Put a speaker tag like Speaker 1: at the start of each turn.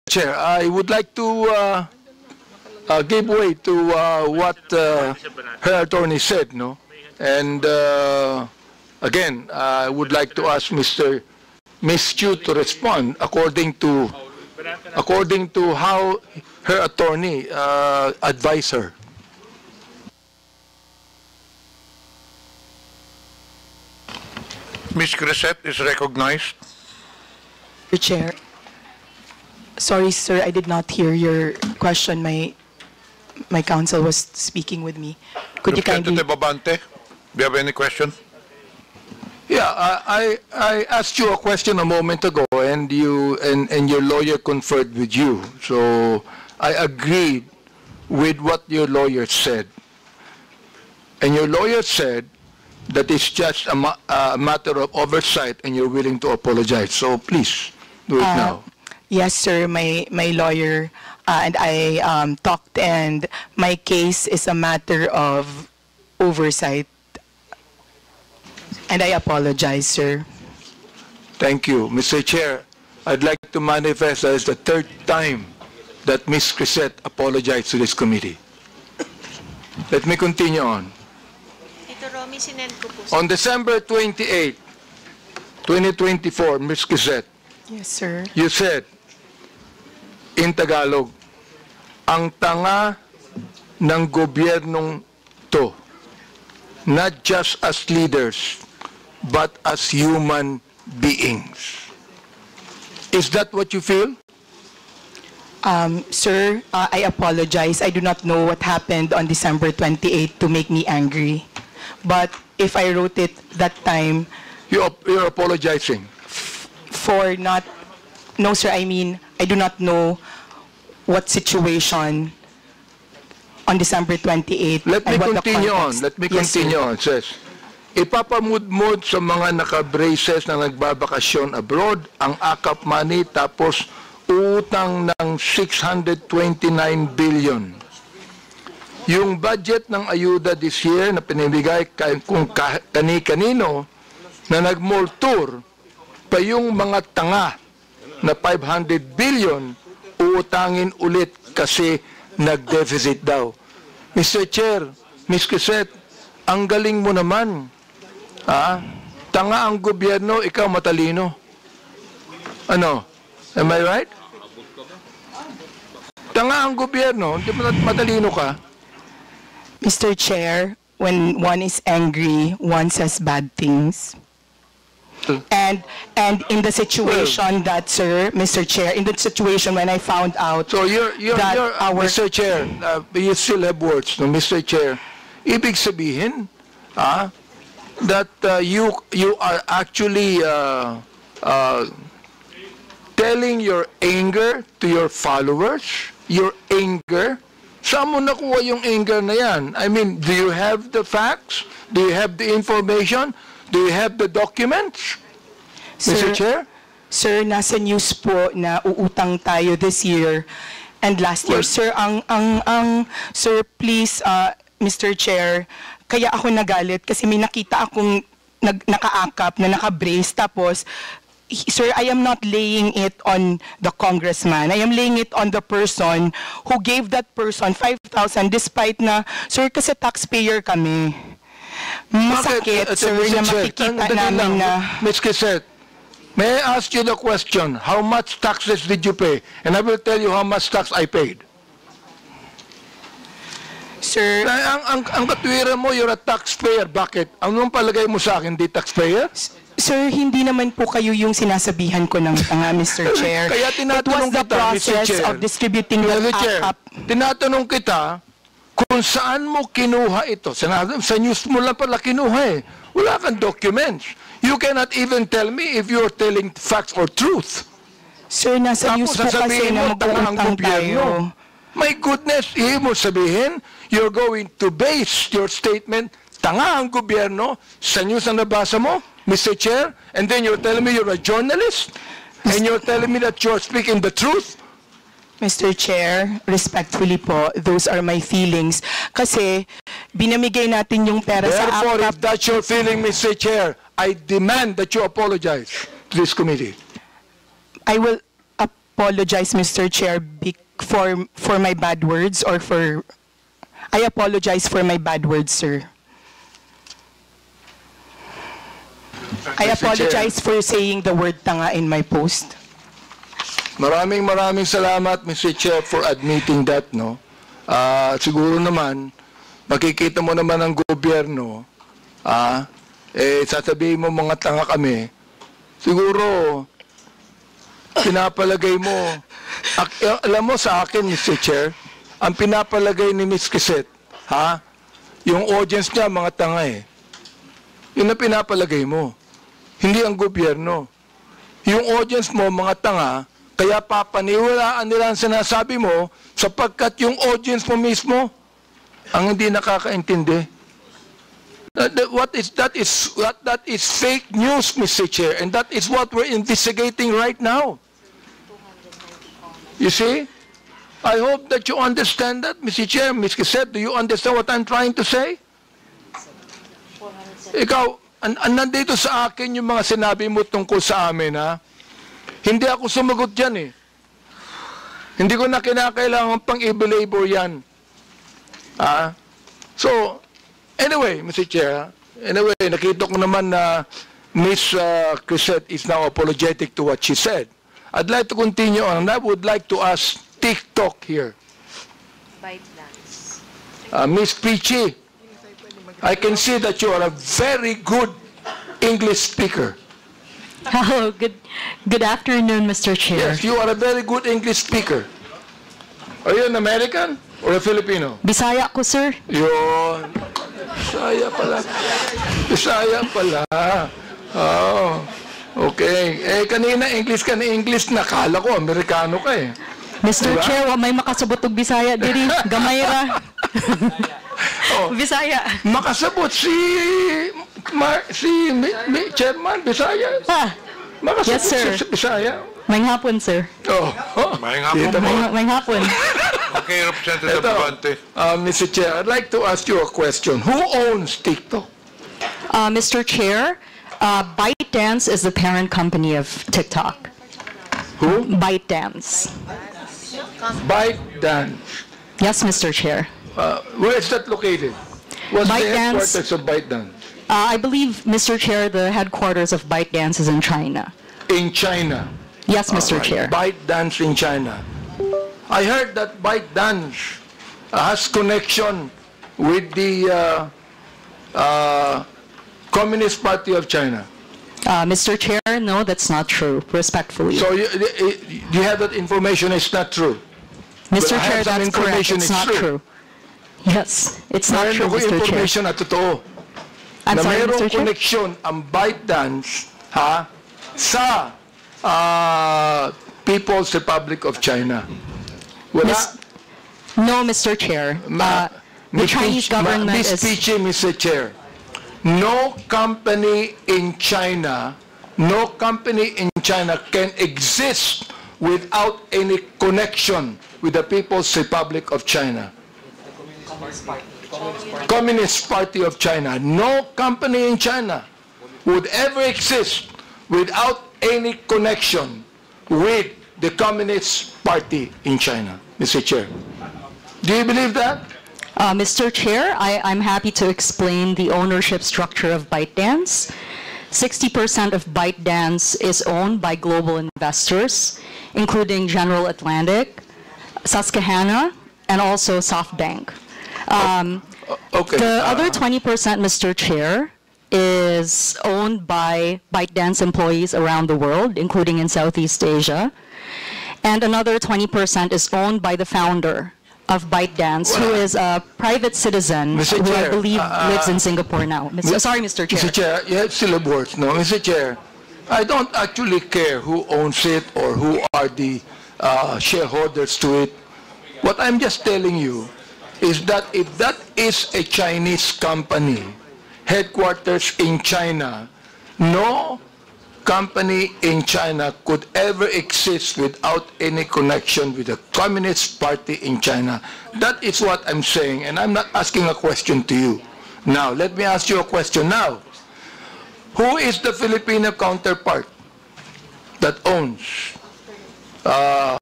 Speaker 1: Chair, I would like to give way to what her attorney said, no? And again, I would like to ask Ms. Chu to respond according to how her attorney advised her.
Speaker 2: Ms. Grisette is recognized.
Speaker 3: Mr. Chair. Sorry, sir, I did not hear your question. My counsel was speaking with me. Could you kindly...
Speaker 2: Representative Abante, do you have any question?
Speaker 1: Yeah, I asked you a question a moment ago, and your lawyer conferred with you. So I agreed with what your lawyer said. And your lawyer said that it's just a matter of oversight, and you're willing to apologize. So please do it now.
Speaker 3: Yes, sir. My lawyer and I talked, and my case is a matter of oversight. And I apologize, sir.
Speaker 1: Thank you. Mr. Chair, I'd like to manifest that it's the third time that Ms. Grisette apologized to this committee. Let me continue on. On December 28, 2024, Ms. Grisette,
Speaker 3: Yes, sir.
Speaker 1: you said, in Tagalog, ang tanga ng gobyernong to, not just as leaders, but as human beings. Is that what you feel?
Speaker 3: Sir, I apologize. I do not know what happened on December 28 to make me angry. But if I wrote it that time...
Speaker 1: You're apologizing?
Speaker 3: For not... No, sir, I mean, I do not know what situation on December 28.
Speaker 1: Let me continue on.
Speaker 3: Yes,
Speaker 1: Let me continue on. Says, ipapamudmod sa mga naka-braces na nagbabakasyon abroad ang AKAP money tapos utang ng 629 billion. Yung budget ng ayuda this year na pinibigay kung kani-kanino na nag-mall tour pa yung mga tanga na 500 billion uutangin ulit kasi nag-deficit daw. Mr. Chair, Ms. Grisette, ang galing mo naman. Tanga ang gobyerno, ikaw matalino. Ano? Am I right? Tanga ang gobyerno, hindi matalino ka.
Speaker 3: Mr. Chair, when one is angry, one says bad things. And in the situation that, sir, Mr. Chair, in the situation when I found out
Speaker 1: so Mr. Chair, you still have words, no, Mr. Chair. Ibig sabihin, that you are actually telling your anger to your followers, your anger. Saan mo nakuha yung anger na yan? I mean, do you have the facts? Do you have the information? Do you have the documents? Mr. Chair?
Speaker 3: Sir, nasa news po na uutang tayo this year and last year. Sir, sir, please, Mr. Chair, kaya ako nagalit kasi may nakita akong naka-akap na naka-brace tapos, sir, I am not laying it on the congressman. I am laying it on the person who gave that person 5,000 despite na, sir, kasi taxpayer kami. Masakit, sir, na makikita namin na...
Speaker 1: Ms. Grisette, may I ask you the question, how much taxes did you pay? And I will tell you how much tax I paid.
Speaker 3: Sir...
Speaker 1: Ang katwiran mo, you're a taxpayer. Bakit? Anong palagay mo sa akin, di taxpayer?
Speaker 3: Sir, hindi naman po kayo yung sinasabihan ko ng tanga, Mr. Chair.
Speaker 1: Kaya tinatanong kita, Mr. Chair.
Speaker 3: Of distributing the AKAP.
Speaker 1: Tinatanong kita, kung saan mo kinuha ito. Sa news mo lang pala kinuha eh. Wala kang documents. You cannot even tell me if you're telling facts or truth.
Speaker 3: Sir, nasa news po kasi na mag-uutang tayo.
Speaker 1: My goodness, ibig mo sabihin, you're going to base your statement, tanga ang gobyerno, sa news na nabasa mo, Mr. Chair, and then you're telling me you're a journalist, and you're telling me that you're speaking the truth?
Speaker 3: Mr. Chair, respectfully po, those are my feelings. Kasi binamigay natin yung pera sa AKAP.
Speaker 1: Therefore, if that's your feeling, Mr. Chair, I demand that you apologize to this committee.
Speaker 3: I will apologize, Mr. Chair, for my bad words or for... I apologize for my bad words, sir. I
Speaker 1: Mr.
Speaker 3: apologize for saying the word tanga in my post.
Speaker 1: Maraming salamat, Mr. Chair, for admitting that, no? Siguro naman, makikita mo naman ang gobyerno, sasabihin mo mga tanga kami, siguro, pinapalagay mo, alam mo sa akin, Mr. Chair, ang pinapalagay ni Ms. Quezette, yung audience niya, mga tanga eh. Yun ang pinapalagay mo. Hindi ang gobyerno. Yung audience mo, mga tanga, kaya papaniwalaan nila ang sinasabi mo sapagkat yung audience mo mismo ang hindi nakakaintindi. That is fake news, Mr. Chair, and that is what we're investigating right now. You see? I hope that you understand that, Mr. Chair. Ms. Quezette, do you understand what I'm trying to say? Ikaw, nandito sa akin yung mga sinabi mo tungkol sa amin, ha? Hindi ako sumagot dyan, eh. Hindi ko na kinakailangan pang i-belabor yan. So, anyway, Mr. Chair, anyway, nakita ko naman na Ms. Quezette is now apologetic to what she said. I'd like to continue on, and I would like to ask TikTok here. Ms. Peachy, I can see that you are a very good English speaker.
Speaker 4: Hello, good afternoon, Mr. Chair.
Speaker 1: Yes, you are a very good English speaker. Are you an American or a Filipino?
Speaker 4: Bisaya ko, sir.
Speaker 1: Yun. Bisaya pala. Bisaya pala. Oh, okay. Kanina English ka na English, nakala ko Amerikano ka eh.
Speaker 4: Mr.
Speaker 1: Diba?
Speaker 4: Chair, wa may makasabot og Bisaya diri. Gamay ra. Bisaya.
Speaker 1: Makasabot si Chairman Bisaya. Makasabot
Speaker 4: Yes, sir.
Speaker 1: si Bisaya.
Speaker 4: May hapon, sir.
Speaker 2: May hapon
Speaker 1: Kita
Speaker 2: po.
Speaker 1: mo?
Speaker 4: May hapon.
Speaker 2: Okay, Representative Abante.
Speaker 1: Mr. Chair, I'd like to ask you a question. Who owns TikTok?
Speaker 4: Mr. Chair, ByteDance is the parent company of TikTok.
Speaker 1: Who?
Speaker 4: ByteDance.
Speaker 1: ByteDance.
Speaker 4: Yes, Mr. Chair.
Speaker 1: Where is that located? What's the
Speaker 4: ByteDance.
Speaker 1: headquarters of ByteDance?
Speaker 4: I believe, Mr. Chair, the headquarters of ByteDance is in China.
Speaker 1: In China.
Speaker 4: Yes, Mr.
Speaker 1: Alright.
Speaker 4: Chair.
Speaker 1: ByteDance in China. I heard that ByteDance has connection with the Communist Party of China.
Speaker 4: Mr. Chair, no, that's not true, respectfully.
Speaker 1: So you have that information, it's not true.
Speaker 4: Mr.
Speaker 1: Well, I
Speaker 4: Chair,
Speaker 1: have some
Speaker 4: that's correct.
Speaker 1: information,
Speaker 4: It's
Speaker 1: it's
Speaker 4: not
Speaker 1: true.
Speaker 4: true. Yes, it's not true,
Speaker 1: Mayroon ko
Speaker 4: Mr. Chair.
Speaker 1: information na totoo.
Speaker 4: I'm
Speaker 1: Na
Speaker 4: sorry,
Speaker 1: mayroong
Speaker 4: Mr. Chair.
Speaker 1: connection ang ByteDance sa People's Republic of China. Wala.
Speaker 4: No, Mr. Chair. The Chinese government
Speaker 1: Miss
Speaker 4: is...
Speaker 1: Peachy, Mr. Chair, no company in China can exist without any connection with the People's Republic of China. Communist Party of China. No company in China would ever exist without any connection with the Communist Party in China, Mr. Chair. Do you believe that?
Speaker 4: Mr. Chair, I'm happy to explain the ownership structure of ByteDance. 60% of ByteDance is owned by global investors, including General Atlantic, Susquehanna, and also SoftBank.
Speaker 1: Okay.
Speaker 4: The other 20%, Mr. Chair, is owned by ByteDance employees around the world, including in Southeast Asia. And another 20% is owned by the founder of ByteDance, who is a private citizen
Speaker 1: Mr.
Speaker 4: who I
Speaker 1: Chair,
Speaker 4: believe lives in Singapore now. Sorry, Mr. Chair.
Speaker 1: Mr. Chair, you have syllables, no? Mr. Chair, I don't actually care who owns it or who are the shareholders to it. What I'm just telling you is that if that is a Chinese company, headquarters in China, no company in China could ever exist without any connection with the Communist Party in China. That is what I'm saying, and I'm not asking a question to you. Now, let me ask you a question now. Who is the Filipino counterpart that owns uh,